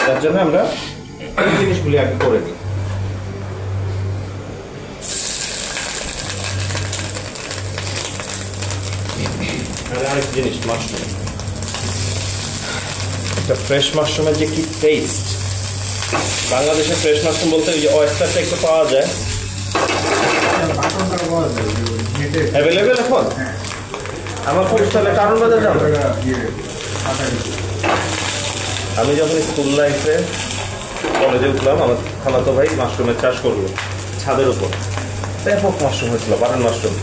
তার জন্য আমরা এই জিনিসগুলি আগে করে দিই। আরেক জিনিস, মাশরুম, একটা ফ্রেশ মাশরুমের যে কি টেস্ট। বাংলাদেশে ফ্রেশ মাশরুম বলতে ওই যে অয়েস্টারটা একটু পাওয়া যায়, অ্যাভেলেবেল এখন। আমার খুব তাহলে কারণ বাজার যাবো। আমি যখন স্কুল লাইফে কলেজে উঠলাম, আমার খালাতো ভাই মাশরুমের চাষ করলো ছাদের উপর। ব্যাপক মাশরুম হয়েছিল, বাটন মাশরুম।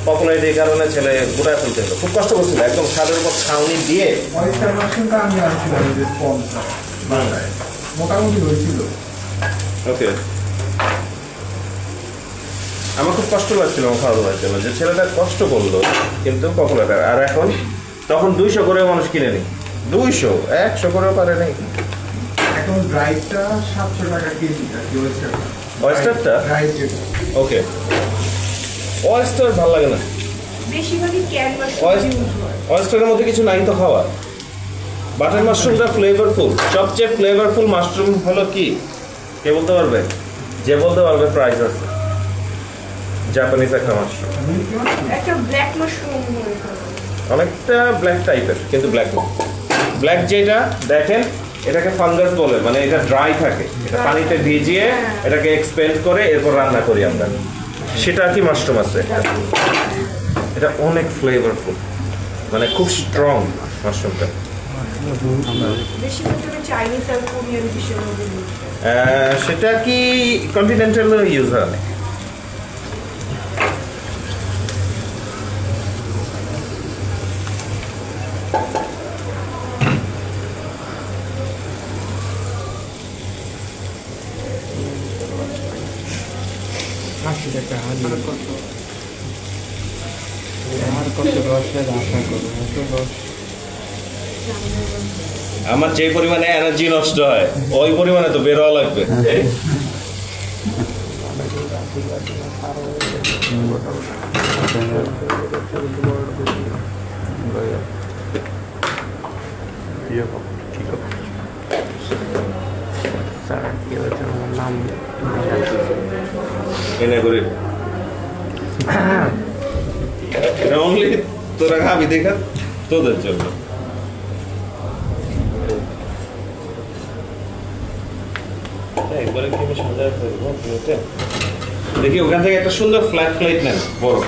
পপুলারিটি এই কারণে ছেলে গোটায় ফেলতে হলো, খুব কষ্ট করছিল। একদম ছাদের উপর ছাউনি দিয়ে মোটামুটি হয়েছিল। ওকে, আমার খুব কষ্ট লাগছিল আমার খাওয়া দাওয়ার জন্য, যে ছেলেটা কষ্ট করলো কিন্তু পপুলার। আর এখন তখন 200 করেও মানুষ কিনে নি, 200 100 করেও পারে নাই। এখন ড্রাইটা 700 টাকা কেজি। অয়েস্টারটা ওকে, অয়েস্টার ভালো লাগে না, বেশিরভাগই ক্যান মাশরুম। অয়েস্টারের মধ্যে কিছু নাই তো খাওয়া। বাটার মাশরুমটা ফ্লেভারফুল, সবচেয়ে ফ্লেভারফুল মাশরুম হলো কি কে বলতে পারবে? যে বলতে পারবে প্রাইস আছে। জাপানিজ একটা মাশরুম, একটা ব্ল্যাক মাশরুম, অনেকটা ব্ল্যাক টাইপের, কিন্তু ব্ল্যাক না। ব্ল্যাক যেটা দেখেন এটাকে ফাঙ্গাস বলে, মানে এটা ড্রাই থাকে, এটা পানিতে ভিজিয়ে এটাকে এক্সপেন্ড করে এরপর রান্না করি আমরা। সেটা কি মাশরুম আছে, এটা অনেক ফ্লেভারফুল, মানে খুব স্ট্রং মাশরুমটা। চাইনিজ আর কোরিয়ান ডিশের মধ্যে সেটা কি কন্টিনেন্টাল ইউজ হয় অনেক। আমার যে পরিমাণে এনার্জি নষ্ট হয় ওই পরিমাণে তো বেরোয়া লাগবে। এনে করি অনলি তোরা খাবি দেখা তোদের জন্য। একবারে কি আমি সাজায় ফেলবো প্লেটে। দেখি ওখান থেকে একটা সুন্দর ফ্ল্যাট প্লেট নেন বড়।